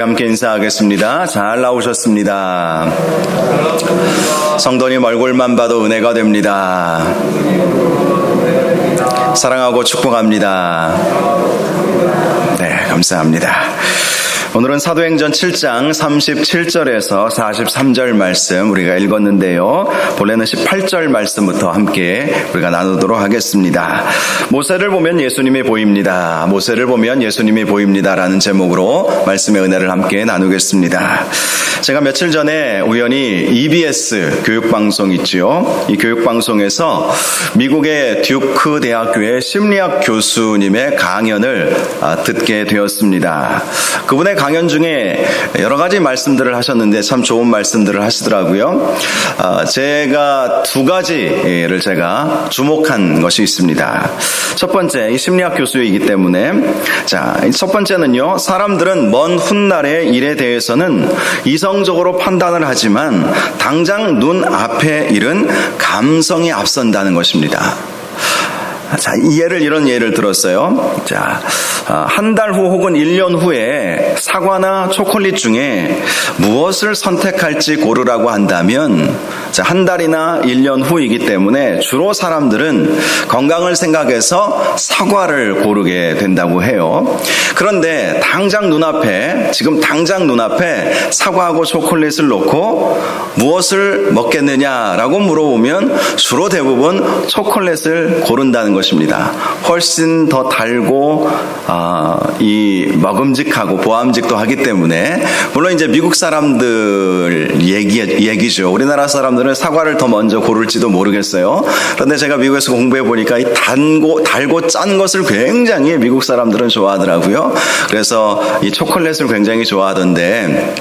함께 인사하겠습니다. 잘 나오셨습니다. 성도님 얼굴만 봐도 은혜가 됩니다. 사랑하고 축복합니다. 네, 감사합니다. 오늘은 사도행전 7장 37절에서 43절 말씀 우리가 읽었는데요. 본래는 18절 말씀부터 함께 우리가 나누도록 하겠습니다. 모세를 보면 예수님이 보입니다. 모세를 보면 예수님이 보입니다. 라는 제목으로 말씀의 은혜를 함께 나누겠습니다. 제가 며칠 전에 우연히 EBS 교육방송 있죠. 이 교육방송에서 미국의 듀크 대학교의 심리학 교수님의 강연을 듣게 되었습니다. 그분의 강연 중에 여러 가지 말씀들을 하셨는데 참 좋은 말씀들을 하시더라고요. 제가 두 가지를 제가 주목한 것이 있습니다. 첫 번째, 이 심리학 교수이기 때문에 첫 번째는요. 사람들은 먼 훗날의 일에 대해서는 이성적으로 판단을 하지만 당장 눈앞의 일은 감성이 앞선다는 것입니다. 이런 예를 들었어요. 한 달 후 혹은 1년 후에 사과나 초콜릿 중에 무엇을 선택할지 고르라고 한다면 한 달이나 1년 후이기 때문에 주로 사람들은 건강을 생각해서 사과를 고르게 된다고 해요. 그런데 지금 당장 눈앞에 사과하고 초콜릿을 놓고 무엇을 먹겠느냐라고 물어보면 주로 대부분 초콜릿을 고른다는 것입니다. 훨씬 더 달고 이 먹음직하고 보암직도 하기 때문에, 물론 이제 미국 사람들 얘기죠. 우리나라 사람들은 사과를 더 먼저 고를지도 모르겠어요. 그런데 제가 미국에서 공부해 보니까 이 달고 짠 것을 굉장히 미국 사람들은 좋아하더라고요. 그래서 이 초콜릿을 굉장히 좋아하던데,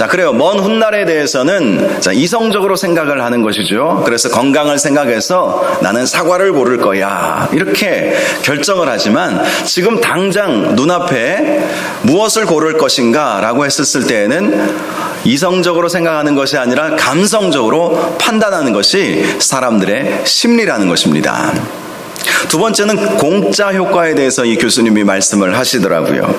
그래요. 먼 훗날에 대해서는 이성적으로 생각을 하는 것이죠. 그래서 건강을 생각해서 나는 사과를 고를 거야, 이렇게 결정을 하지만 지금 당장 눈앞에 무엇을 고를 것인가 라고 했었을 때에는 이성적으로 생각하는 것이 아니라 감성적으로 판단하는 것이 사람들의 심리라는 것입니다. 두 번째는 공짜 효과에 대해서 이 교수님이 말씀을 하시더라고요.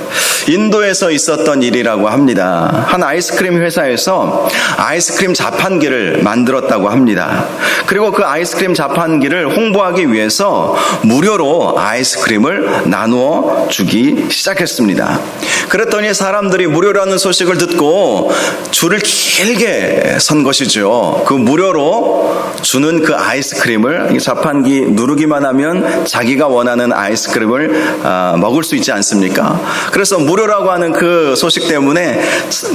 인도에서 있었던 일이라고 합니다. 한 아이스크림 회사에서 아이스크림 자판기를 만들었다고 합니다. 그리고 그 아이스크림 자판기를 홍보하기 위해서 무료로 아이스크림을 나누어 주기 시작했습니다. 그랬더니 사람들이 무료라는 소식을 듣고 줄을 길게 선 것이죠. 그 무료로 주는 그 아이스크림을 자판기 누르기만 하면 자기가 원하는 아이스크림을 먹을 수 있지 않습니까? 그래서 무료라고 하는 그 소식 때문에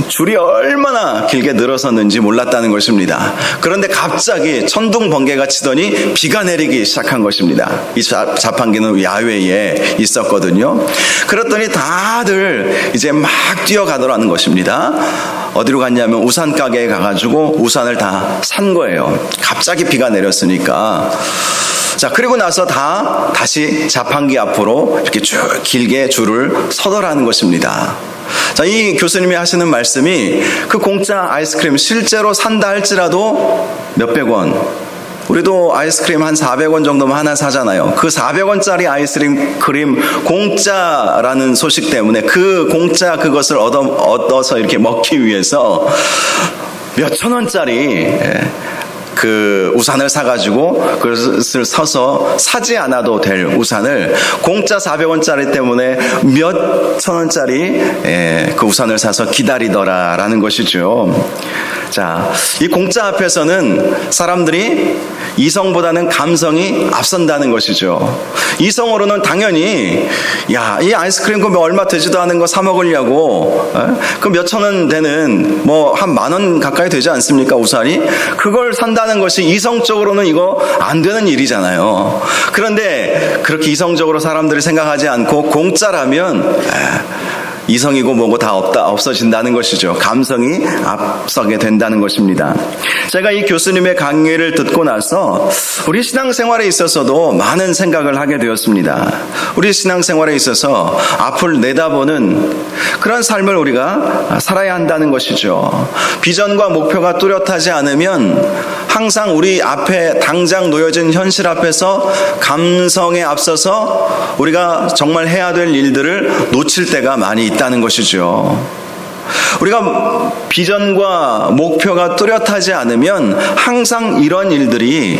줄이 얼마나 길게 늘어섰는지 몰랐다는 것입니다. 그런데 갑자기 천둥 번개가 치더니 비가 내리기 시작한 것입니다. 이 자판기는 야외에 있었거든요. 그랬더니 다들 이제 막 뛰어가더라는 것입니다. 어디로 갔냐면 우산 가게에 가가지고 우산을 다 산 거예요. 갑자기 비가 내렸으니까. 그리고 나서 다시 자판기 앞으로 이렇게 쭉 길게 줄을 서더라는 것입니다. 이 교수님이 하시는 말씀이 그 공짜 아이스크림 실제로 산다 할지라도 몇백 원, 우리도 아이스크림 한 400원 정도면 하나 사잖아요. 그 400원짜리 아이스크림 공짜라는 소식 때문에 그 공짜 그것을 얻어서 이렇게 먹기 위해서 몇천 원짜리 그 우산을 사가지고 그것을 서서 사지 않아도 될 우산을 공짜 400원짜리 때문에 몇천 원짜리 그 우산을 사서 기다리더라라는 것이죠. 이 공짜 앞에서는 사람들이 이성보다는 감성이 앞선다는 것이죠. 이성으로는 당연히 이 아이스크림 그 얼마 되지도 않은 거 사 먹으려고 그 몇천 원 되는 한 10,000원 가까이 되지 않습니까? 우산이 그걸 산다는 것이 이성적으로는 이거 안 되는 일이잖아요. 그런데 그렇게 이성적으로 사람들이 생각하지 않고 공짜라면 이성이고 뭐고 다 없어진다는 것이죠. 감성이 앞서게 된다는 것입니다. 제가 이 교수님의 강의를 듣고 나서 우리 신앙생활에 있어서도 많은 생각을 하게 되었습니다. 우리 신앙생활에 있어서 앞을 내다보는 그런 삶을 우리가 살아야 한다는 것이죠. 비전과 목표가 뚜렷하지 않으면 항상 우리 앞에 당장 놓여진 현실 앞에서 감성에 앞서서 우리가 정말 해야 될 일들을 놓칠 때가 많이 있다는 것이죠. 우리가 비전과 목표가 뚜렷하지 않으면 항상 이런 일들이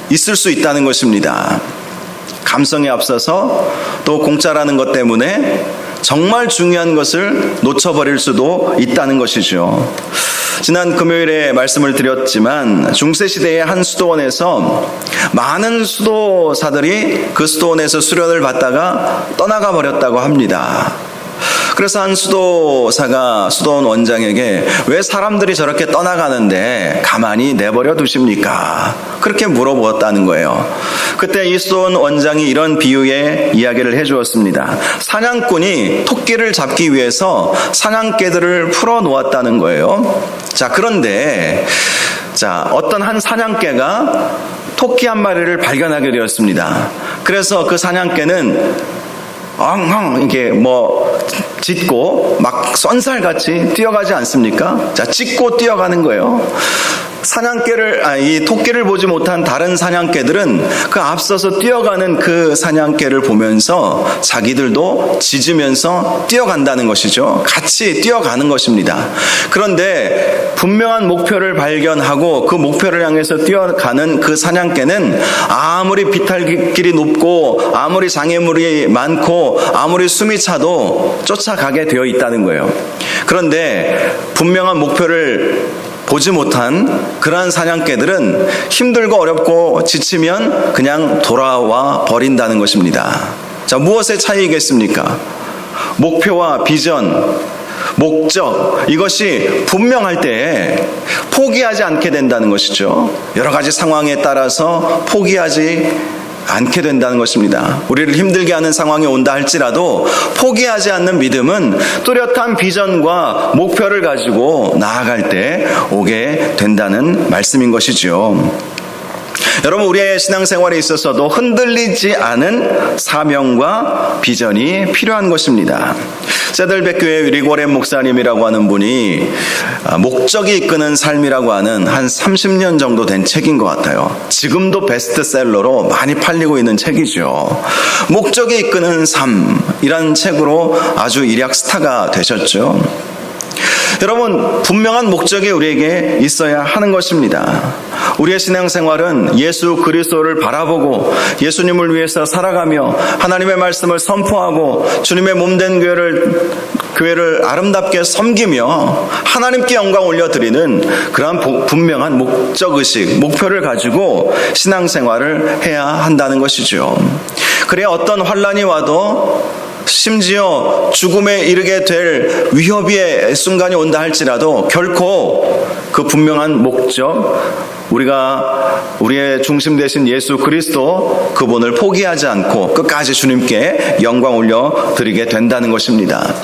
있을 수 있다는 것입니다. 감성에 앞서서 또 공짜라는 것 때문에 정말 중요한 것을 놓쳐버릴 수도 있다는 것이죠. 지난 금요일에 말씀을 드렸지만 중세시대의 한 수도원에서 많은 수도사들이 그 수도원에서 수련을 받다가 떠나가 버렸다고 합니다. 그래서 한 수도사가 수도원 원장에게 왜 사람들이 저렇게 떠나가는데 가만히 내버려 두십니까? 그렇게 물어보았다는 거예요. 그때 이 수도원 원장이 이런 비유의 이야기를 해주었습니다. 사냥꾼이 토끼를 잡기 위해서 사냥개들을 풀어놓았다는 거예요. 그런데 어떤 한 사냥개가 토끼 한 마리를 발견하게 되었습니다. 그래서 그 사냥개는 엉엉 이게 짖고 막 쏜살같이 뛰어가지 않습니까? 짖고 뛰어가는 거예요. 이 토끼를 보지 못한 다른 사냥개들은 그 앞서서 뛰어가는 그 사냥개를 보면서 자기들도 짖으면서 뛰어간다는 것이죠. 같이 뛰어가는 것입니다. 그런데 분명한 목표를 발견하고 그 목표를 향해서 뛰어가는 그 사냥개는 아무리 비탈길이 높고 아무리 장애물이 많고 아무리 숨이 차도 쫓아가게 되어 있다는 거예요. 그런데 분명한 목표를 보지 못한 그러한 사냥개들은 힘들고 어렵고 지치면 그냥 돌아와 버린다는 것입니다. 무엇의 차이겠습니까? 목표와 비전, 목적, 이것이 분명할 때 포기하지 않게 된다는 것이죠. 여러 가지 상황에 따라서 포기하지 않게 된다는 것입니다. 우리를 힘들게 하는 상황이 온다 할지라도 포기하지 않는 믿음은 뚜렷한 비전과 목표를 가지고 나아갈 때 오게 된다는 말씀인 것이죠. 여러분, 우리의 신앙생활에 있어서도 흔들리지 않은 사명과 비전이 필요한 것입니다. 세들백교회 리고렘 목사님이라고 하는 분이 목적이 이끄는 삶이라고 하는 한 30년 정도 된 책인 것 같아요. 지금도 베스트셀러로 많이 팔리고 있는 책이죠. 목적이 이끄는 삶이라는 책으로 아주 일약 스타가 되셨죠. 여러분, 분명한 목적이 우리에게 있어야 하는 것입니다. 우리의 신앙생활은 예수 그리스도를 바라보고 예수님을 위해서 살아가며 하나님의 말씀을 선포하고 주님의 몸된 교회를 아름답게 섬기며 하나님께 영광 올려드리는 그러한 분명한 목적의식, 목표를 가지고 신앙생활을 해야 한다는 것이죠. 그래야 어떤 환난이 와도 심지어 죽음에 이르게 될 위협의 순간이 온다 할지라도 결코 그 분명한 목적, 우리의 중심 되신 예수 그리스도 그분을 포기하지 않고 끝까지 주님께 영광 올려드리게 된다는 것입니다.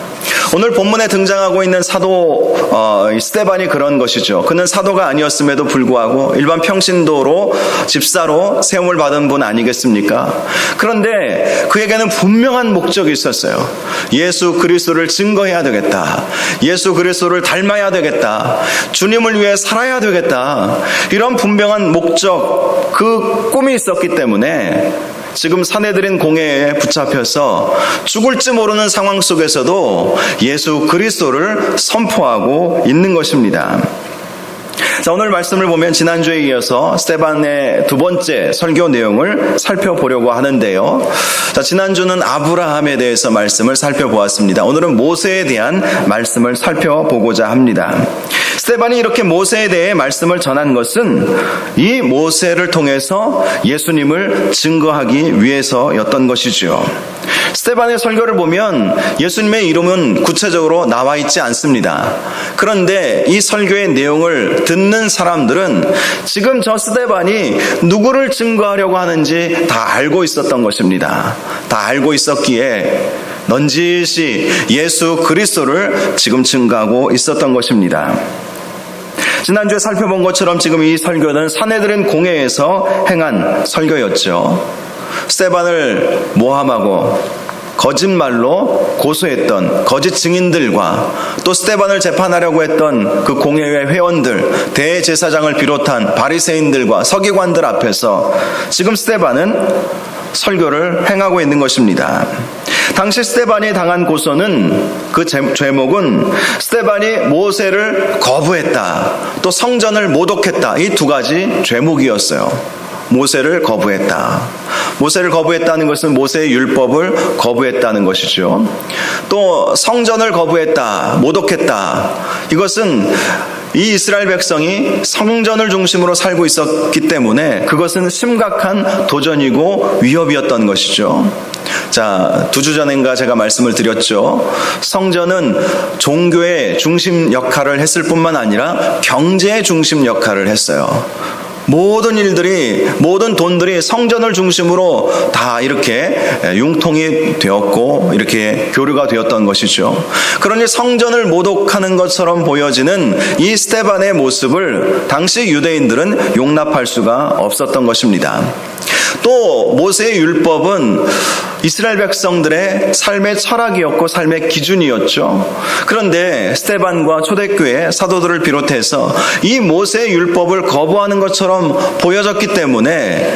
오늘 본문에 등장하고 있는 사도 스데반이 그런 것이죠. 그는 사도가 아니었음에도 불구하고 일반 평신도로 집사로 세움을 받은 분 아니겠습니까? 그런데 그에게는 분명한 목적이 있었어요. 예수 그리스도를 증거해야 되겠다. 예수 그리스도를 닮아야 되겠다. 주님을 위해 살아야 되겠다. 이런 분명한 목적, 그 꿈이 있었기 때문에 지금 사내들인 공회에 붙잡혀서 죽을지 모르는 상황 속에서도 예수 그리스도를 선포하고 있는 것입니다. 오늘 말씀을 보면 지난주에 이어서 스데반의 두 번째 설교 내용을 살펴보려고 하는데요. 지난주는 아브라함에 대해서 말씀을 살펴보았습니다. 오늘은 모세에 대한 말씀을 살펴보고자 합니다. 스데반이 이렇게 모세에 대해 말씀을 전한 것은 이 모세를 통해서 예수님을 증거하기 위해서였던 것이죠. 스데반의 설교를 보면 예수님의 이름은 구체적으로 나와 있지 않습니다. 그런데 이 설교의 내용을 듣는 사람들은 지금 저 스데반이 누구를 증거하려고 하는지 다 알고 있었던 것입니다. 다 알고 있었기에 넌지시 예수 그리스도를 지금 증거하고 있었던 것입니다. 지난주에 살펴본 것처럼 지금 이 설교는 사내들인 공회에서 행한 설교였죠. 스데반을 모함하고 거짓말로 고소했던 거짓 증인들과 또 스데반을 재판하려고 했던 그 공회의 회원들, 대제사장을 비롯한 바리새인들과 서기관들 앞에서 지금 스데반은 설교를 행하고 있는 것입니다. 당시 스데반이 당한 고소는 그 제목은 스데반이 모세를 거부했다, 또 성전을 모독했다, 이 두 가지 죄목이었어요. 모세를 거부했다. 모세를 거부했다는 것은 모세의 율법을 거부했다는 것이죠. 또 성전을 거부했다, 모독했다. 이것은 이 이스라엘 백성이 성전을 중심으로 살고 있었기 때문에 그것은 심각한 도전이고 위협이었던 것이죠. 자, 2주 전인가 제가 말씀을 드렸죠. 성전은 종교의 중심 역할을 했을 뿐만 아니라 경제의 중심 역할을 했어요. 모든 일들이, 모든 돈들이 성전을 중심으로 다 이렇게 융통이 되었고 이렇게 교류가 되었던 것이죠. 그러니 성전을 모독하는 것처럼 보여지는 이 스데반의 모습을 당시 유대인들은 용납할 수가 없었던 것입니다. 또 모세의 율법은 이스라엘 백성들의 삶의 철학이었고 삶의 기준이었죠. 그런데 스데반과 초대교회 사도들을 비롯해서 이 모세의 율법을 거부하는 것처럼 보여졌기 때문에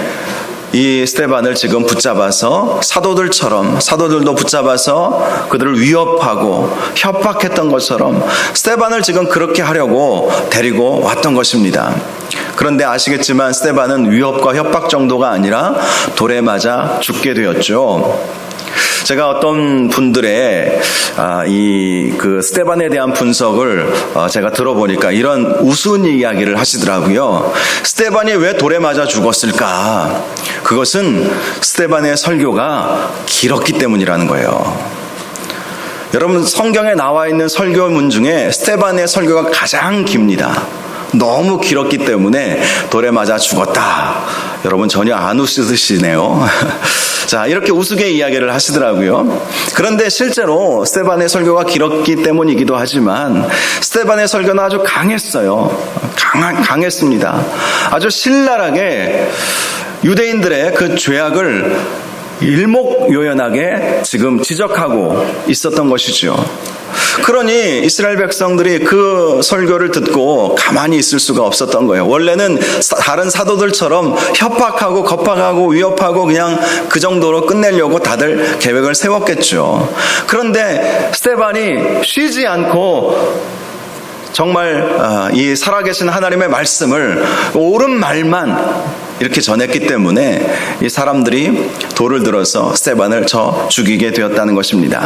이 스데반을 지금 붙잡아서 사도들도 붙잡아서 그들을 위협하고 협박했던 것처럼 스데반을 지금 그렇게 하려고 데리고 왔던 것입니다. 그런데 아시겠지만 스데반은 위협과 협박 정도가 아니라 돌에 맞아 죽게 되었죠. 제가 어떤 분들의 그 스데반에 대한 분석을 제가 들어보니까 이런 우스운 이야기를 하시더라고요. 스데반이 왜 돌에 맞아 죽었을까? 그것은 스데반의 설교가 길었기 때문이라는 거예요. 여러분, 성경에 나와 있는 설교문 중에 스데반의 설교가 가장 깁니다. 너무 길었기 때문에 돌에 맞아 죽었다. 여러분, 전혀 안 웃으시네요. 자, 이렇게 우스개 이야기를 하시더라고요. 그런데 실제로 스데반의 설교가 길었기 때문이기도 하지만 스데반의 설교는 아주 강했어요. 강했습니다. 아주 신랄하게 유대인들의 그 죄악을 일목요연하게 지금 지적하고 있었던 것이죠. 그러니 이스라엘 백성들이 그 설교를 듣고 가만히 있을 수가 없었던 거예요. 원래는 다른 사도들처럼 협박하고 겁박하고 위협하고 그냥 그 정도로 끝내려고 다들 계획을 세웠겠죠. 그런데 스데반이 쉬지 않고 정말 이 살아계신 하나님의 말씀을 옳은 말만 이렇게 전했기 때문에 이 사람들이 돌을 들어서 스데반을 쳐 죽이게 되었다는 것입니다.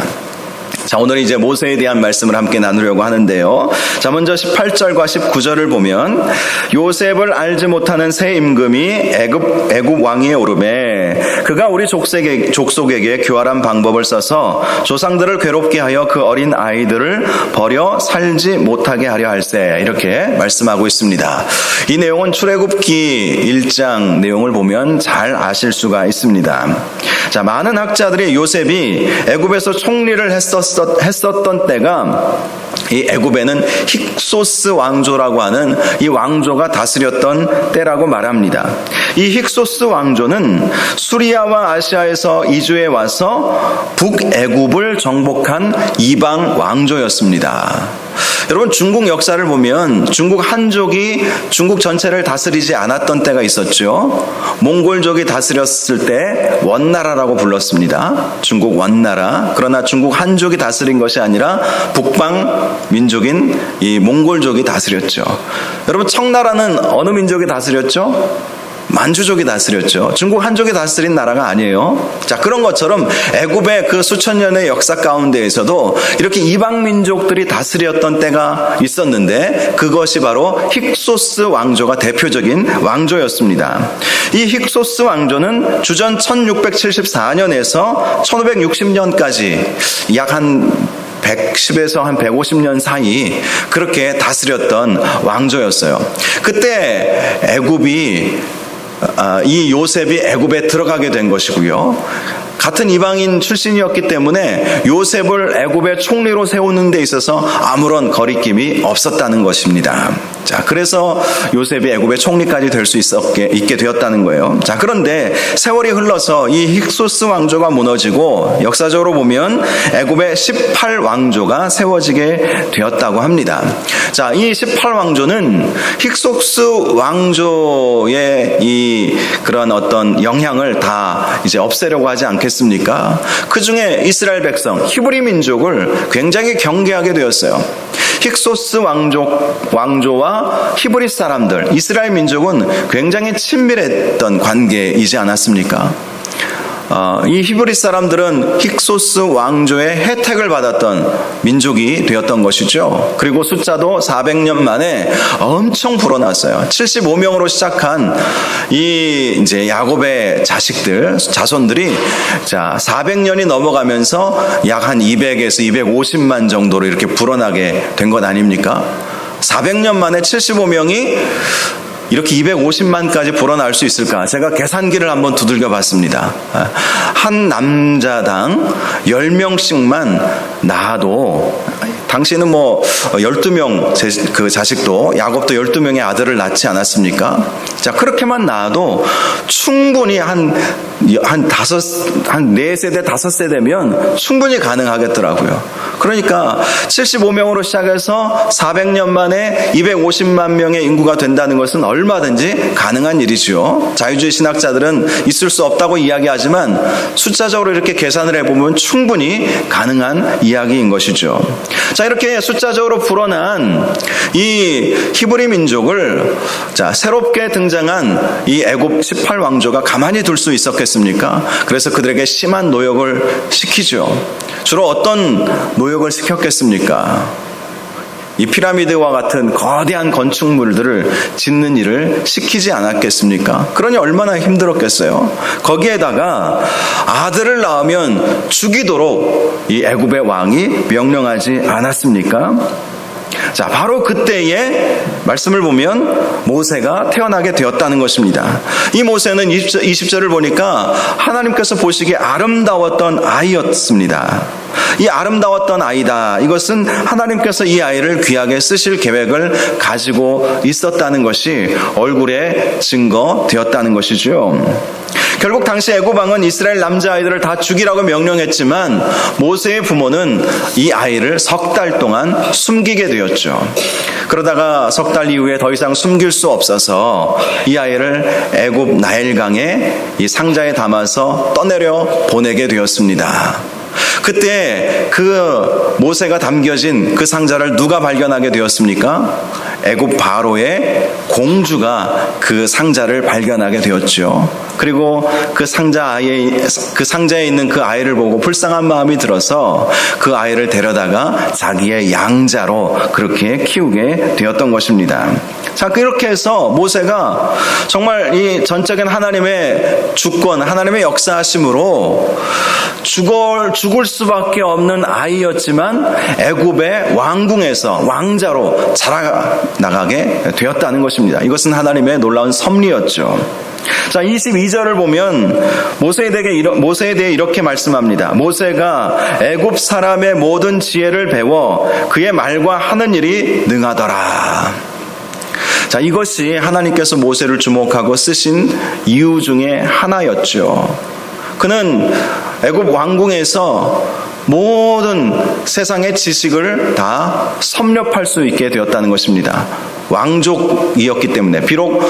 자, 오늘 이제 모세에 대한 말씀을 함께 나누려고 하는데요. 자, 먼저 18절과 19절을 보면 요셉을 알지 못하는 새 임금이 애굽 왕위에 오르매 그가 우리 족속에게 교활한 방법을 써서 조상들을 괴롭게 하여 그 어린 아이들을 버려 살지 못하게 하려 할세. 이렇게 말씀하고 있습니다. 이 내용은 출애굽기 1장 내용을 보면 잘 아실 수가 있습니다. 자, 많은 학자들이 요셉이 애굽에서 총리를 했었던 때가 이 애굽에는 힉소스 왕조라고 하는 이 왕조가 다스렸던 때라고 말합니다. 이 힉소스 왕조는 수리아와 아시아에서 이주해 와서 북애굽을 정복한 이방 왕조였습니다. 여러분, 중국 역사를 보면 중국 한족이 중국 전체를 다스리지 않았던 때가 있었죠. 몽골족이 다스렸을 때 원나라라고 불렀습니다. 중국 원나라. 그러나 중국 한족이 다스린 것이 아니라 북방 민족인 이 몽골족이 다스렸죠. 여러분, 청나라는 어느 민족이 다스렸죠? 만주족이 다스렸죠. 중국 한족이 다스린 나라가 아니에요. 자, 그런 것처럼 애굽의 그 수천 년의 역사 가운데에서도 이렇게 이방 민족들이 다스렸던 때가 있었는데 그것이 바로 힉소스 왕조가 대표적인 왕조였습니다. 이 힉소스 왕조는 주전 1674년에서 1560년까지 약 한 110에서 한 150년 사이 그렇게 다스렸던 왕조였어요. 그때 애굽이 이 요셉이 애굽에 들어가게 된 것이고요. 같은 이방인 출신이었기 때문에 요셉을 애굽의 총리로 세우는 데 있어서 아무런 거리낌이 없었다는 것입니다. 자, 그래서 요셉이 애굽의 총리까지 될 수 있게 되었다는 거예요. 자, 그런데 세월이 흘러서 이 힉소스 왕조가 무너지고 역사적으로 보면 애굽의 18왕조가 세워지게 되었다고 합니다. 자, 이 18왕조는 힉소스 왕조의 이 그런 어떤 영향을 다 이제 없애려고 하지 않겠습니까? 그 중에 이스라엘 백성, 히브리 민족을 굉장히 경계하게 되었어요. 힉소스 왕조와 히브리 사람들, 이스라엘 민족은 굉장히 친밀했던 관계이지 않았습니까? 이 히브리 사람들은 힉소스 왕조의 혜택을 받았던 민족이 되었던 것이죠. 그리고 숫자도 400년 만에 엄청 불어났어요. 75명으로 시작한 이 이제 야곱의 자손들이 자 400년이 넘어가면서 약 한 200에서 250만 정도로 이렇게 불어나게 된 것 아닙니까? 400년 만에 75명이 이렇게 250만까지 불어날 수 있을까? 제가 계산기를 한번 두들겨 봤습니다. 한 남자당 10명씩만 낳아도, 당시는 12명 그 자식도, 야곱도 12명의 아들을 낳지 않았습니까? 자, 그렇게만 낳아도 충분히 한 4세대, 5세대면 충분히 가능하겠더라고요. 그러니까 75명으로 시작해서 400년 만에 250만 명의 인구가 된다는 것은 얼마든지 가능한 일이죠. 자유주의 신학자들은 있을 수 없다고 이야기하지만 숫자적으로 이렇게 계산을 해보면 충분히 가능한 이야기인 것이죠. 자, 이렇게 숫자적으로 불어난 이 히브리 민족을 자, 새롭게 등장한 이 애굽 18왕조가 가만히 둘 수 있었겠습니까? 그래서 그들에게 심한 노역을 시키죠. 주로 어떤 노역을 시켰겠습니까? 이 피라미드와 같은 거대한 건축물들을 짓는 일을 시키지 않았겠습니까? 그러니 얼마나 힘들었겠어요. 거기에다가 아들을 낳으면 죽이도록 이 애굽의 왕이 명령하지 않았습니까? 자, 바로 그때의 말씀을 보면 모세가 태어나게 되었다는 것입니다. 이 모세는 20절을 보니까 하나님께서 보시기에 아름다웠던 아이였습니다. 이 아름다웠던 아이다. 이것은 하나님께서 이 아이를 귀하게 쓰실 계획을 가지고 있었다는 것이 얼굴에 증거되었다는 것이죠. 결국 당시 애굽 왕은 이스라엘 남자아이들을 다 죽이라고 명령했지만 모세의 부모는 이 아이를 석 달 동안 숨기게 되었죠. 그러다가 석 달 이후에 더 이상 숨길 수 없어서 이 아이를 애굽 나일강에 이 상자에 담아서 떠내려 보내게 되었습니다. 그때 그 모세가 담겨진 그 상자를 누가 발견하게 되었습니까? 애굽 바로의 공주가 그 상자를 발견하게 되었죠. 그리고 그 상자에 있는 그 아이를 보고 불쌍한 마음이 들어서 그 아이를 데려다가 자기의 양자로 그렇게 키우게 되었던 것입니다. 자, 그렇게 해서 모세가 정말 이 전적인 하나님의 주권, 하나님의 역사하심으로 죽을 수밖에 없는 아이였지만 애굽의 왕궁에서 왕자로 자라나가게 되었다는 것입니다. 이것은 하나님의 놀라운 섭리였죠. 자, 22절을 보면 모세에 대해 이렇게 말씀합니다. 모세가 애굽 사람의 모든 지혜를 배워 그의 말과 하는 일이 능하더라. 자, 이것이 하나님께서 모세를 주목하고 쓰신 이유 중에 하나였죠. 그는 애굽 왕궁에서 모든 세상의 지식을 다 섭렵할 수 있게 되었다는 것입니다. 왕족이었기 때문에, 비록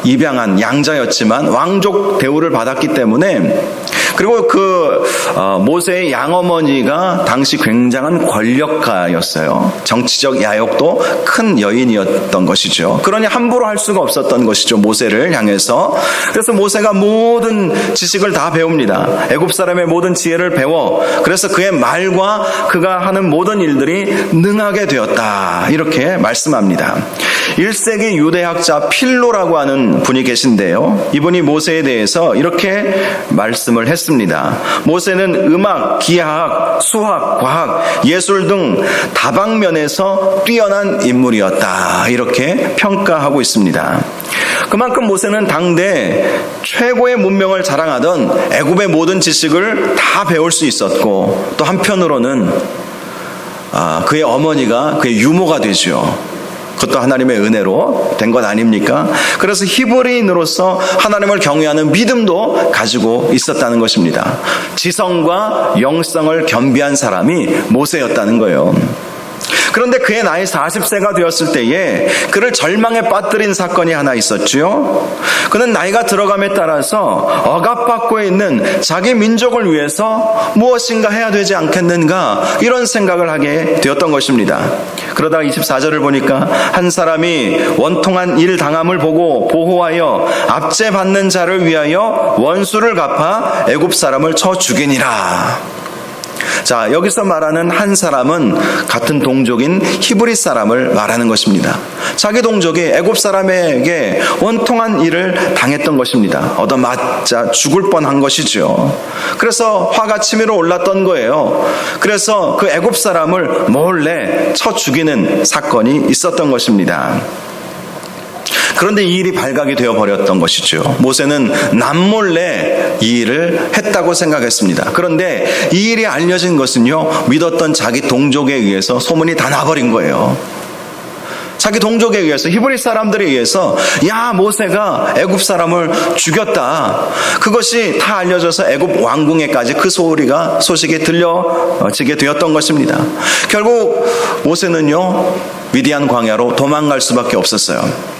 입양한 양자였지만 왕족 대우를 받았기 때문에, 그리고 그 모세의 양어머니가 당시 굉장한 권력가였어요. 정치적 야욕도 큰 여인이었던 것이죠. 그러니 함부로 할 수가 없었던 것이죠, 모세를 향해서. 그래서 모세가 모든 지식을 다 배웁니다. 애굽 사람의 모든 지혜를 배워 그래서 그의 말과 그가 하는 모든 일들이 능하게 되었다, 이렇게 말씀합니다. 1세기 유대학자 필로라고 하는 분이 계신데요, 이분이 모세에 대해서 이렇게 말씀을 했습니다. 모세는 음악, 기하학, 수학, 과학, 예술 등 다방면에서 뛰어난 인물이었다, 이렇게 평가하고 있습니다. 그만큼 모세는 당대 최고의 문명을 자랑하던 애굽의 모든 지식을 다 배울 수 있었고, 또 한편으로는 그의 어머니가 그의 유모가 되죠. 그것도 하나님의 은혜로 된 것 아닙니까? 그래서 히브리인으로서 하나님을 경외하는 믿음도 가지고 있었다는 것입니다. 지성과 영성을 겸비한 사람이 모세였다는 거예요. 그런데 그의 나이 40세가 되었을 때에 그를 절망에 빠뜨린 사건이 하나 있었죠. 그는 나이가 들어감에 따라서 억압받고 있는 자기 민족을 위해서 무엇인가 해야 되지 않겠는가, 이런 생각을 하게 되었던 것입니다. 그러다가 24절을 보니까 한 사람이 원통한 일 당함을 보고 보호하여 압제받는 자를 위하여 원수를 갚아 애굽 사람을 쳐 죽이니라. 자, 여기서 말하는 한 사람은 같은 동족인 히브리 사람을 말하는 것입니다. 자기 동족이 애굽 사람에게 원통한 일을 당했던 것입니다. 얻어맞자 죽을 뻔한 것이죠. 그래서 화가 치밀어 올랐던 거예요. 그래서 그 애굽 사람을 몰래 쳐 죽이는 사건이 있었던 것입니다. 그런데 이 일이 발각이 되어버렸던 것이죠. 모세는 남몰래 이 일을 했다고 생각했습니다. 그런데 이 일이 알려진 것은요, 믿었던 자기 동족에 의해서 소문이 다 나버린 거예요. 자기 동족에 의해서, 히브리 사람들에 의해서, 야, 모세가 애굽 사람을 죽였다, 그것이 다 알려져서 애굽 왕궁에까지 그 소식이 들려지게 되었던 것입니다. 결국 모세는요, 미디안 광야로 도망갈 수밖에 없었어요.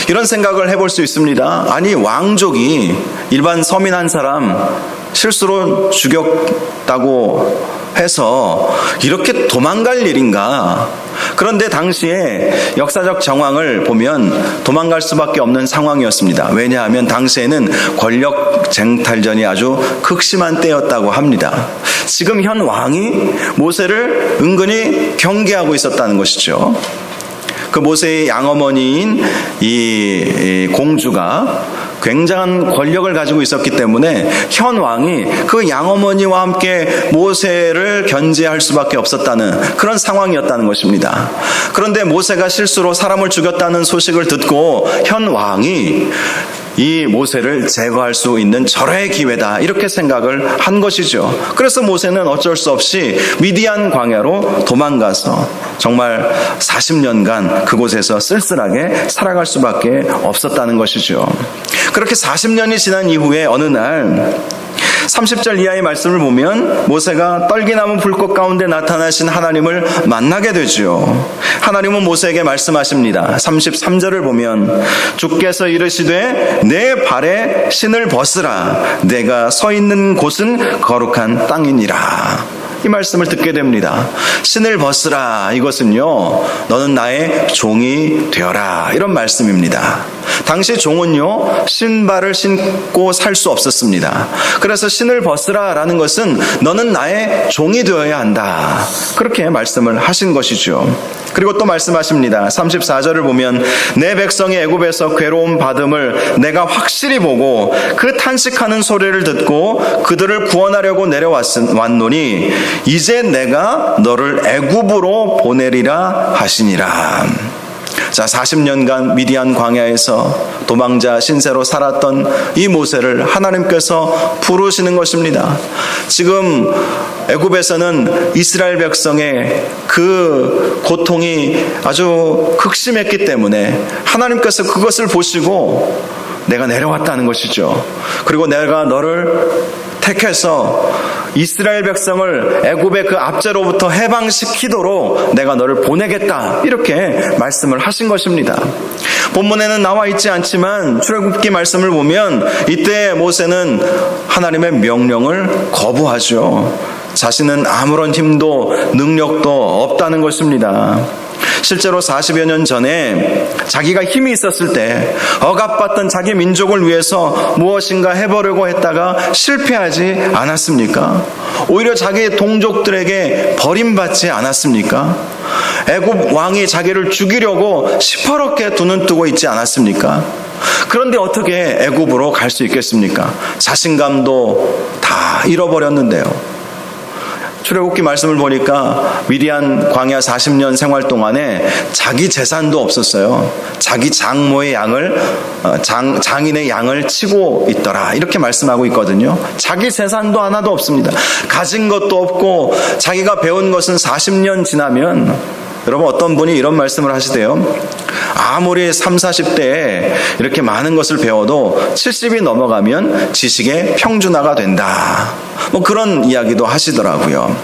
이런 생각을 해볼 수 있습니다. 아니, 왕족이 일반 서민 한 사람 실수로 죽였다고 해서 이렇게 도망갈 일인가? 그런데 당시에 역사적 정황을 보면 도망갈 수밖에 없는 상황이었습니다. 왜냐하면 당시에는 권력 쟁탈전이 아주 극심한 때였다고 합니다. 지금 현 왕이 모세를 은근히 경계하고 있었다는 것이죠. 그 모세의 양어머니인 이 공주가 굉장한 권력을 가지고 있었기 때문에 현 왕이 그 양어머니와 함께 모세를 견제할 수밖에 없었다는 그런 상황이었다는 것입니다. 그런데 모세가 실수로 사람을 죽였다는 소식을 듣고 현 왕이 이 모세를 제거할 수 있는 절호의 기회다, 이렇게 생각을 한 것이죠. 그래서 모세는 어쩔 수 없이 미디안 광야로 도망가서 정말 40년간 그곳에서 쓸쓸하게 살아갈 수밖에 없었다는 것이죠. 그렇게 40년이 지난 이후에 어느 날 30절 이하의 말씀을 보면 모세가 떨기나무 불꽃 가운데 나타나신 하나님을 만나게 되죠. 하나님은 모세에게 말씀하십니다. 33절을 보면 주께서 이르시되 내 발에 신을 벗으라, 내가 서 있는 곳은 거룩한 땅이니라. 이 말씀을 듣게 됩니다. 신을 벗으라, 이것은요, 너는 나의 종이 되어라, 이런 말씀입니다. 당시 종은요, 신발을 신고 살 수 없었습니다. 그래서 신을 벗으라 라는 것은 너는 나의 종이 되어야 한다, 그렇게 말씀을 하신 것이죠. 그리고 또 말씀하십니다. 34절을 보면 내 백성이 애굽에서 괴로움 받음을 내가 확실히 보고 그 탄식하는 소리를 듣고 그들을 구원하려고 내려왔노니 이제 내가 너를 애굽으로 보내리라 하시니라. 자, 40년간 미디안 광야에서 도망자 신세로 살았던 이 모세를 하나님께서 부르시는 것입니다. 지금 애굽에서는 이스라엘 백성의 그 고통이 아주 극심했기 때문에 하나님께서 그것을 보시고 내가 내려왔다는 것이죠. 그리고 내가 너를 택해서 이스라엘 백성을 애굽의 그 압제로부터 해방시키도록 내가 너를 보내겠다, 이렇게 말씀을 하신 것입니다. 본문에는 나와 있지 않지만 출애굽기 말씀을 보면 이때 모세는 하나님의 명령을 거부하죠. 자신은 아무런 힘도 능력도 없다는 것입니다. 실제로 40여 년 전에 자기가 힘이 있었을 때 억압받던 자기 민족을 위해서 무엇인가 해보려고 했다가 실패하지 않았습니까? 오히려 자기 동족들에게 버림받지 않았습니까? 애굽 왕이 자기를 죽이려고 시퍼렇게 두 눈 뜨고 있지 않았습니까? 그런데 어떻게 애굽으로 갈 수 있겠습니까? 자신감도 다 잃어버렸는데요. 출애굽기 말씀을 보니까 미디안 광야 40년 생활 동안에 자기 재산도 없었어요. 자기 장모의 양을, 장인의 양을 치고 있더라, 이렇게 말씀하고 있거든요. 자기 재산도 하나도 없습니다. 가진 것도 없고 자기가 배운 것은 40년 지나면, 여러분, 어떤 분이 이런 말씀을 하시대요. 아무리 30, 40대에 이렇게 많은 것을 배워도 70이 넘어가면 지식의 평준화가 된다, 뭐 그런 이야기도 하시더라고요.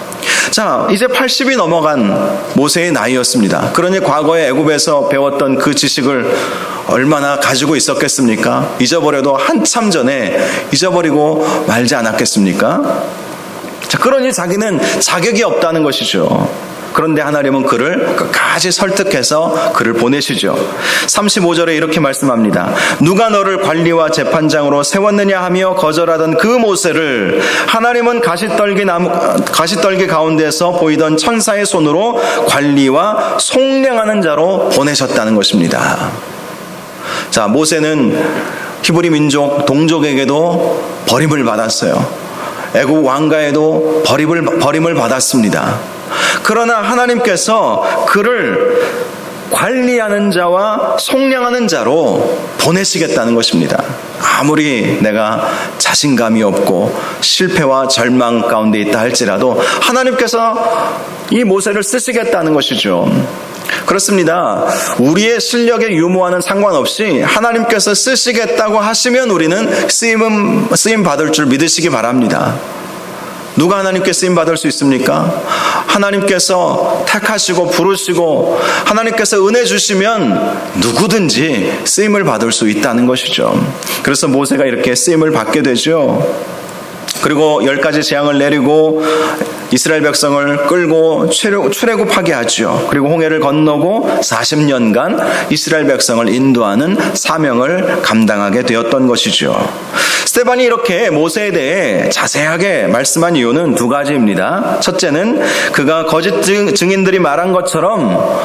자, 이제 80이 넘어간 모세의 나이였습니다. 그러니 과거에 애굽에서 배웠던 그 지식을 얼마나 가지고 있었겠습니까? 잊어버려도 한참 전에 잊어버리고 말지 않았겠습니까? 자, 그러니 자기는 자격이 없다는 것이죠. 그런데 하나님은 그를 끝까지 설득해서 그를 보내시죠. 35절에 이렇게 말씀합니다. 누가 너를 관리와 재판장으로 세웠느냐 하며 거절하던 그 모세를 하나님은 가시떨기 가운데서 보이던 천사의 손으로 관리와 속량하는 자로 보내셨다는 것입니다. 자, 모세는 히브리 민족 동족에게도 버림을 받았어요. 애국 왕가에도 버림을 받았습니다. 그러나 하나님께서 그를 관리하는 자와 속량하는 자로 보내시겠다는 것입니다. 아무리 내가 자신감이 없고 실패와 절망 가운데 있다 할지라도 하나님께서 이 모세를 쓰시겠다는 것이죠. 그렇습니다. 우리의 실력의 유무와는 상관없이 하나님께서 쓰시겠다고 하시면 우리는 쓰임 받을 줄 믿으시기 바랍니다. 누가 하나님께 쓰임 받을 수 있습니까? 하나님께서 택하시고 부르시고 하나님께서 은혜 주시면 누구든지 쓰임을 받을 수 있다는 것이죠. 그래서 모세가 이렇게 쓰임을 받게 되죠. 그리고 10가지 재앙을 내리고 이스라엘 백성을 끌고 출애굽하게 하죠. 그리고 홍해를 건너고 40년간 이스라엘 백성을 인도하는 사명을 감당하게 되었던 것이죠. 스데반이 이렇게 모세에 대해 자세하게 말씀한 이유는 두 가지입니다. 첫째는 그가 거짓 증인들이 말한 것처럼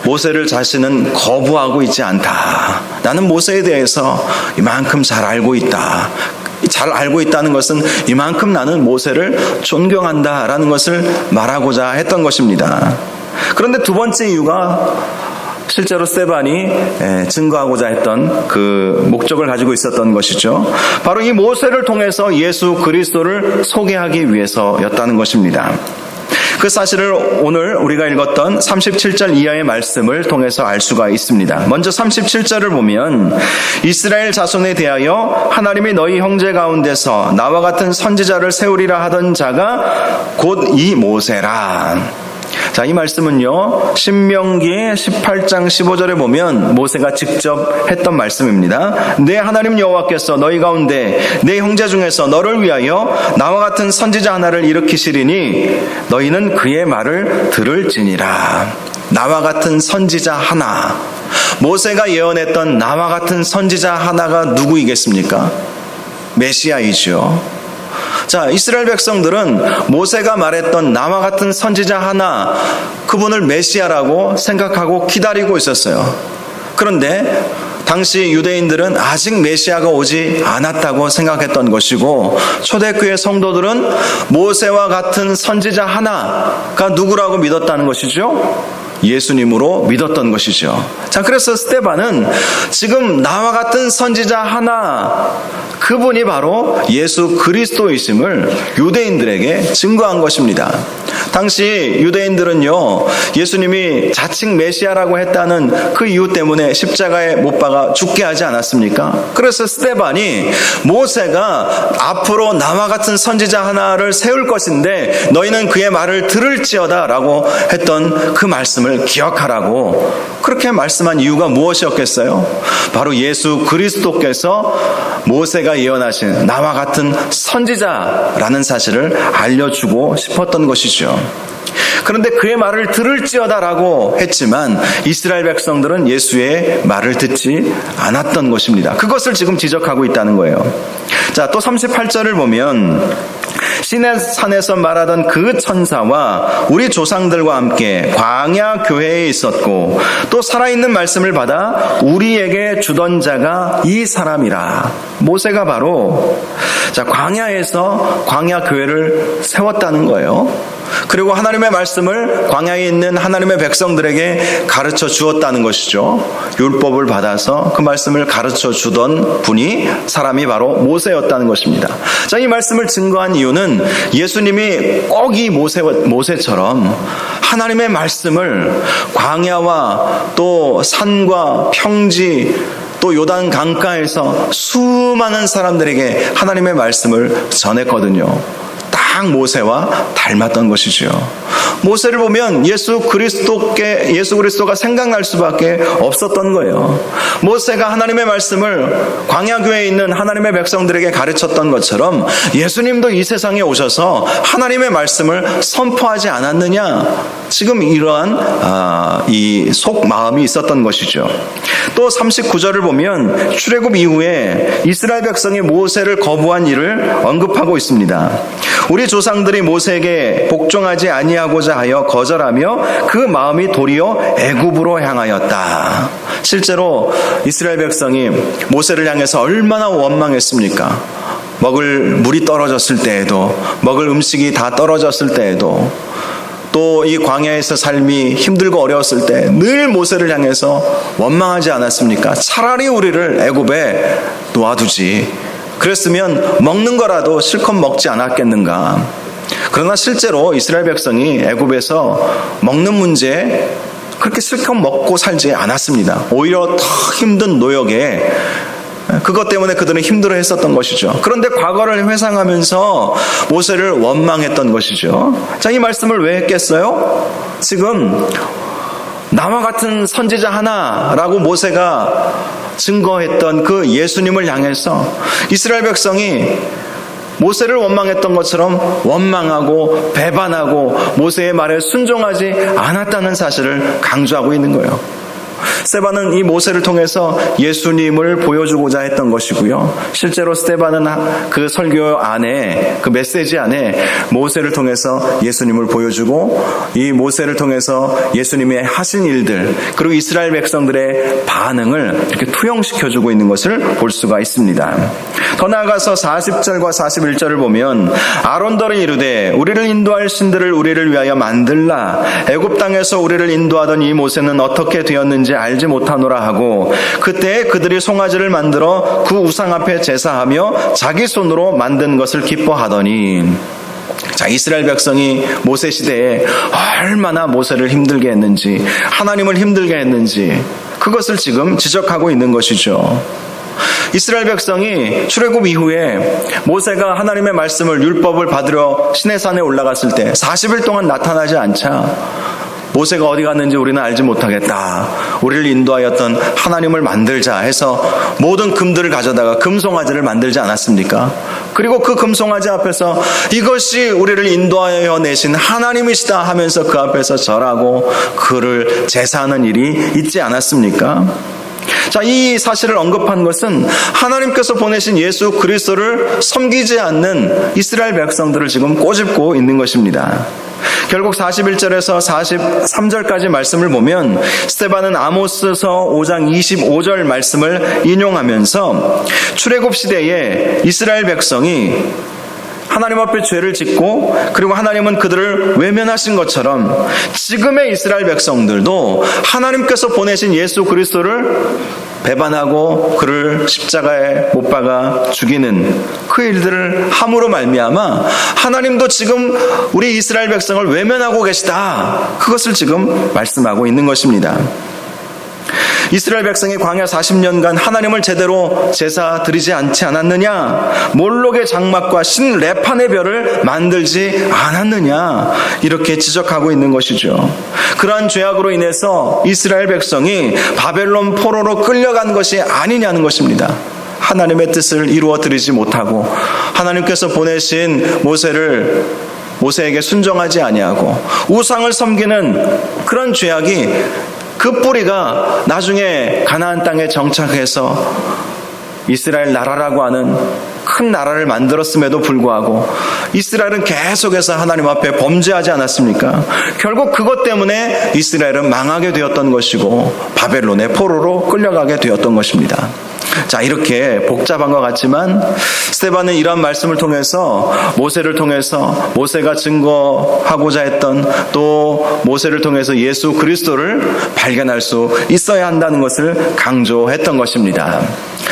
모세를 자신은 거부하고 있지 않다. 나는 모세에 대해서 이만큼 잘 알고 있다. 잘 알고 있다는 것은 이만큼 나는 모세를 존경한다라는 것을 말하고자 했던 것입니다. 그런데 두 번째 이유가 실제로 스데반이 증거하고자 했던 그 목적을 가지고 있었던 것이죠. 바로 이 모세를 통해서 예수 그리스도를 소개하기 위해서였다는 것입니다. 그 사실을 오늘 우리가 읽었던 37절 이하의 말씀을 통해서 알 수가 있습니다. 먼저 37절을 보면 이스라엘 자손에 대하여 하나님이 너희 형제 가운데서 나와 같은 선지자를 세우리라 하던 자가 곧 이 모세라. 자, 이 말씀은요, 신명기 18장 15절에 보면 모세가 직접 했던 말씀입니다. 내 하나님 여호와께서 너희 가운데 내 형제 중에서 너를 위하여 나와 같은 선지자 하나를 일으키시리니 너희는 그의 말을 들을지니라. 나와 같은 선지자 하나. 모세가 예언했던 나와 같은 선지자 하나가 누구이겠습니까? 메시아이죠. 자, 이스라엘 백성들은 모세가 말했던 나와 같은 선지자 하나, 그분을 메시아라고 생각하고 기다리고 있었어요. 그런데 당시 유대인들은 아직 메시아가 오지 않았다고 생각했던 것이고, 초대교회 성도들은 모세와 같은 선지자 하나가 누구라고 믿었다는 것이죠? 예수님으로 믿었던 것이죠. 자, 그래서 스데반은 지금 나와 같은 선지자 하나, 그분이 바로 예수 그리스도이심을 유대인들에게 증거한 것입니다. 당시 유대인들은요, 예수님이 자칭 메시아라고 했다는 그 이유 때문에 십자가에 못 박아 죽게 하지 않았습니까? 그래서 스데반이 모세가 앞으로 나와 같은 선지자 하나를 세울 것인데 너희는 그의 말을 들을지어다 라고 했던 그 말씀을 기억하라고 그렇게 말씀한 이유가 무엇이었겠어요? 바로 예수 그리스도께서 모세가 예언하신 나와 같은 선지자라는 사실을 알려주고 싶었던 것이죠. 그런데 그의 말을 들을지어다라고 했지만 이스라엘 백성들은 예수의 말을 듣지 않았던 것입니다. 그것을 지금 지적하고 있다는 거예요. 자, 또 38절을 보면 시내 산에서 말하던 그 천사와 우리 조상들과 함께 광야 교회에 있었고 또 살아있는 말씀을 받아 우리에게 주던 자가 이 사람이라. 모세가 바로 광야에서 광야 교회를 세웠다는 거예요. 그리고 하나님의 말씀을 광야에 있는 하나님의 백성들에게 가르쳐 주었다는 것이죠. 율법을 받아서 그 말씀을 가르쳐 주던 사람이 바로 모세였다는 것입니다. 자, 이 말씀을 증거한 이유는 예수님이 꼭 이 모세처럼 하나님의 말씀을 광야와 또 산과 평지 또 요단 강가에서 수많은 사람들에게 하나님의 말씀을 전했거든요. 딱 딱 모세와 닮았던 것이죠. 모세를 보면 예수 그리스도가 생각날 수밖에 없었던 거예요. 모세가 하나님의 말씀을 광야교회에 있는 하나님의 백성들에게 가르쳤던 것처럼 예수님도 이 세상에 오셔서 하나님의 말씀을 선포하지 않았느냐? 지금 이러한 이 속마음이 있었던 것이죠. 또 39절을 보면 출애굽 이후에 이스라엘 백성이 모세를 거부한 일을 언급하고 있습니다. 우리 조상들이 모세에게 복종하지 아니하고자 하여 거절하며 그 마음이 도리어 애굽으로 향하였다. 실제로 이스라엘 백성이 모세를 향해서 얼마나 원망했습니까? 먹을 물이 떨어졌을 때에도, 먹을 음식이 다 떨어졌을 때에도, 또 이 광야에서 삶이 힘들고 어려웠을 때 늘 모세를 향해서 원망하지 않았습니까? 차라리 우리를 애굽에 놓아두지, 그랬으면 먹는 거라도 실컷 먹지 않았겠는가. 그러나 실제로 이스라엘 백성이 애굽에서 먹는 문제에 그렇게 실컷 먹고 살지 않았습니다. 오히려 더 힘든 노역에, 그것 때문에 그들은 힘들어 했었던 것이죠. 그런데 과거를 회상하면서 모세를 원망했던 것이죠. 자, 이 말씀을 왜 했겠어요? 지금 나와 같은 선지자 하나라고 모세가 증거했던 그 예수님을 향해서 이스라엘 백성이 모세를 원망했던 것처럼 원망하고 배반하고 모세의 말에 순종하지 않았다는 사실을 강조하고 있는 거예요. 스데반은 이 모세를 통해서 예수님을 보여주고자 했던 것이고요. 실제로 스데반은 그 설교 안에, 그 메시지 안에 모세를 통해서 예수님을 보여주고, 이 모세를 통해서 예수님의 하신 일들, 그리고 이스라엘 백성들의 반응을 이렇게 투영시켜주고 있는 것을 볼 수가 있습니다. 더 나아가서 40절과 41절을 보면 아론더는 이르되 우리를 인도할 신들을 우리를 위하여 만들라. 애굽 땅에서 우리를 인도하던 이 모세는 어떻게 되었는지 알지 못하노라 하고, 그때 그들이 송아지를 만들어 그 우상 앞에 제사하며 자기 손으로 만든 것을 기뻐하더니, 자, 이스라엘 백성이 모세 시대에 얼마나 모세를 힘들게 했는지, 하나님을 힘들게 했는지, 그것을 지금 지적하고 있는 것이죠. 이스라엘 백성이 출애굽 이후에 모세가 하나님의 말씀을, 율법을 받으러 시내산에 올라갔을 때 40일 동안 나타나지 않자 모세가 어디 갔는지 우리는 알지 못하겠다, 우리를 인도하였던 하나님을 만들자 해서 모든 금들을 가져다가 금송아지를 만들지 않았습니까? 그리고 그 금송아지 앞에서 이것이 우리를 인도하여 내신 하나님이시다 하면서 그 앞에서 절하고 그를 제사하는 일이 있지 않았습니까? 자, 이 사실을 언급한 것은 하나님께서 보내신 예수 그리스도를 섬기지 않는 이스라엘 백성들을 지금 꼬집고 있는 것입니다. 결국 41절에서 43절까지 말씀을 보면 스데반은 아모스서 5장 25절 말씀을 인용하면서 출애굽 시대에 이스라엘 백성이 하나님 앞에 죄를 짓고, 그리고 하나님은 그들을 외면하신 것처럼 지금의 이스라엘 백성들도 하나님께서 보내신 예수 그리스도를 배반하고 그를 십자가에 못 박아 죽이는 그 일들을 함으로 말미암아 하나님도 지금 우리 이스라엘 백성을 외면하고 계시다, 그것을 지금 말씀하고 있는 것입니다. 이스라엘 백성이 광야 40년간 하나님을 제대로 제사 드리지 않지 않았느냐, 몰록의 장막과 신 레판의 별을 만들지 않았느냐, 이렇게 지적하고 있는 것이죠. 그러한 죄악으로 인해서 이스라엘 백성이 바벨론 포로로 끌려간 것이 아니냐는 것입니다. 하나님의 뜻을 이루어 드리지 못하고 하나님께서 보내신 모세에게 순종하지 아니하고 우상을 섬기는 그런 죄악이, 그 뿌리가 나중에 가나안 땅에 정착해서 이스라엘 나라라고 하는 큰 나라를 만들었음에도 불구하고 이스라엘은 계속해서 하나님 앞에 범죄하지 않았습니까? 결국 그것 때문에 이스라엘은 망하게 되었던 것이고 바벨론의 포로로 끌려가게 되었던 것입니다. 자, 이렇게 복잡한 것 같지만 스데반은 이러한 말씀을 통해서 모세를 통해서 모세가 증거하고자 했던, 또 모세를 통해서 예수 그리스도를 발견할 수 있어야 한다는 것을 강조했던 것입니다.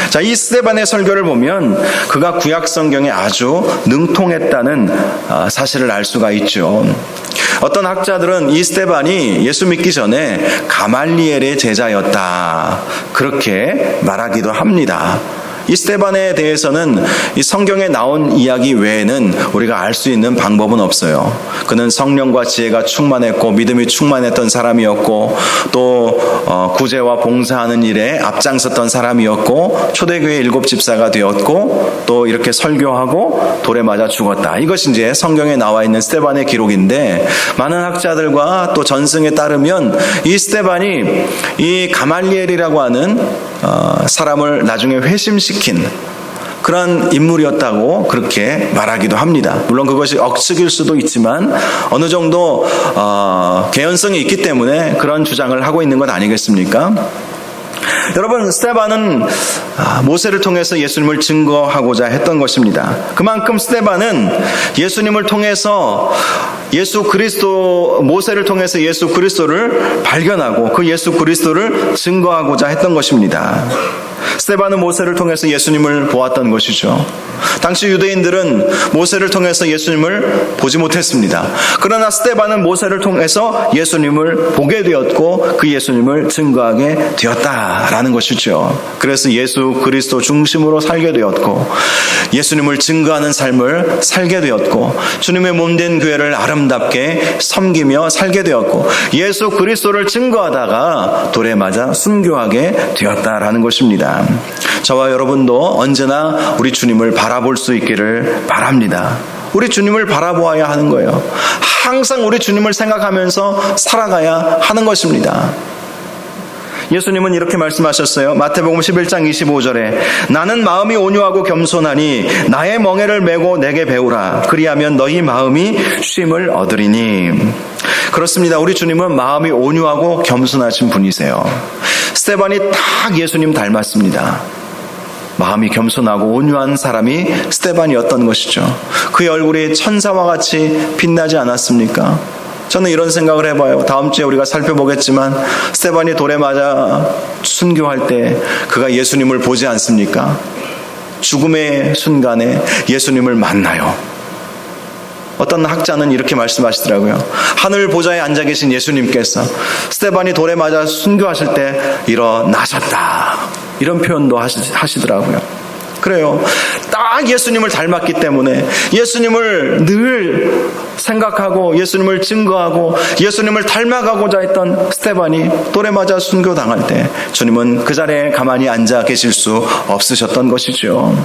자, 이 스데반의 설교를 보면 그가 구약 성경에 아주 능통했다는 사실을 알 수가 있죠. 어떤 학자들은 이 스데반이 예수 믿기 전에 가말리엘의 제자였다, 그렇게 말하기도 합니다. 이 스데반에 대해서는 이 성경에 나온 이야기 외에는 우리가 알 수 있는 방법은 없어요. 그는 성령과 지혜가 충만했고 믿음이 충만했던 사람이었고 또 구제와 봉사하는 일에 앞장섰던 사람이었고 초대교회 7집사가 되었고 또 이렇게 설교하고 돌에 맞아 죽었다. 이것이 이제 성경에 나와 있는 스데반의 기록인데, 많은 학자들과 또 전승에 따르면 이 스데반이 이 가말리엘이라고 하는 사람을 나중에 회심시킨 그런 인물이었다고 그렇게 말하기도 합니다. 물론 그것이 억측일 수도 있지만 어느 정도 개연성이 있기 때문에 그런 주장을 하고 있는 것 아니겠습니까? 여러분, 스데반은 모세를 통해서 예수님을 증거하고자 했던 것입니다. 그만큼 스데반은 예수님을 통해서 모세를 통해서 예수 그리스도를 발견하고 그 예수 그리스도를 증거하고자 했던 것입니다. 스데반은 모세를 통해서 예수님을 보았던 것이죠. 당시 유대인들은 모세를 통해서 예수님을 보지 못했습니다. 그러나 스데반은 모세를 통해서 예수님을 보게 되었고 그 예수님을 증거하게 되었다라는 것이죠. 그래서 예수 그리스도 중심으로 살게 되었고 예수님을 증거하는 삶을 살게 되었고 주님의 몸된 교회를 아름답게 섬기며 살게 되었고 예수 그리스도를 증거하다가 돌에 맞아 순교하게 되었다라는 것입니다. 저와 여러분도 언제나 우리 주님을 바라볼 수 있기를 바랍니다. 우리 주님을 바라보아야 하는 거예요. 항상 우리 주님을 생각하면서 살아가야 하는 것입니다. 예수님은 이렇게 말씀하셨어요. 마태복음 11장 25절에 나는 마음이 온유하고 겸손하니 나의 멍에를 메고 내게 배우라. 그리하면 너희 마음이 쉼을 얻으리니. 그렇습니다. 우리 주님은 마음이 온유하고 겸손하신 분이세요. 스데반이 딱 예수님 닮았습니다. 마음이 겸손하고 온유한 사람이 스데반이었던 것이죠. 그의 얼굴이 천사와 같이 빛나지 않았습니까? 저는 이런 생각을 해봐요. 다음 주에 우리가 살펴보겠지만 스데반이 돌에 맞아 순교할 때 그가 예수님을 보지 않습니까? 죽음의 순간에 예수님을 만나요. 어떤 학자는 이렇게 말씀하시더라고요. 하늘 보좌에 앉아 계신 예수님께서 스데반이 돌에 맞아 순교하실 때 일어나셨다. 이런 표현도 하시더라고요. 그래요. 딱 예수님을 닮았기 때문에 예수님을 늘 생각하고 예수님을 증거하고 예수님을 닮아가고자 했던 스데반이 돌에 맞아 순교당할 때 주님은 그 자리에 가만히 앉아 계실 수 없으셨던 것이죠.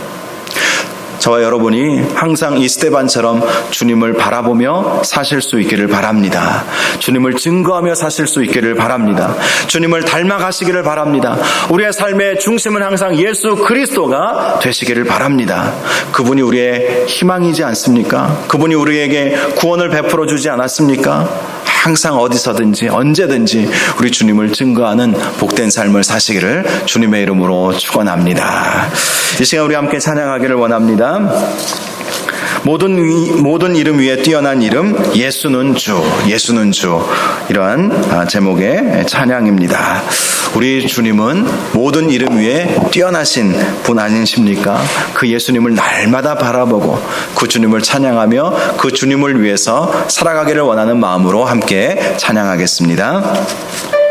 저와 여러분이 항상 이 스데반처럼 주님을 바라보며 사실 수 있기를 바랍니다. 주님을 증거하며 사실 수 있기를 바랍니다. 주님을 닮아가시기를 바랍니다. 우리의 삶의 중심은 항상 예수 그리스도가 되시기를 바랍니다. 그분이 우리의 희망이지 않습니까? 그분이 우리에게 구원을 베풀어 주지 않았습니까? 항상 어디서든지 언제든지 우리 주님을 증거하는 복된 삶을 사시기를 주님의 이름으로 축원합니다. 이 시간 우리 함께 찬양하기를 원합니다. 모든 이름 위에 뛰어난 이름 예수는 주, 예수는 주. 이러한 제목의 찬양입니다. 우리 주님은 모든 이름 위에 뛰어나신 분 아니십니까? 그 예수님을 날마다 바라보고 그 주님을 찬양하며 그 주님을 위해서 살아가기를 원하는 마음으로 함께 찬양하겠습니다.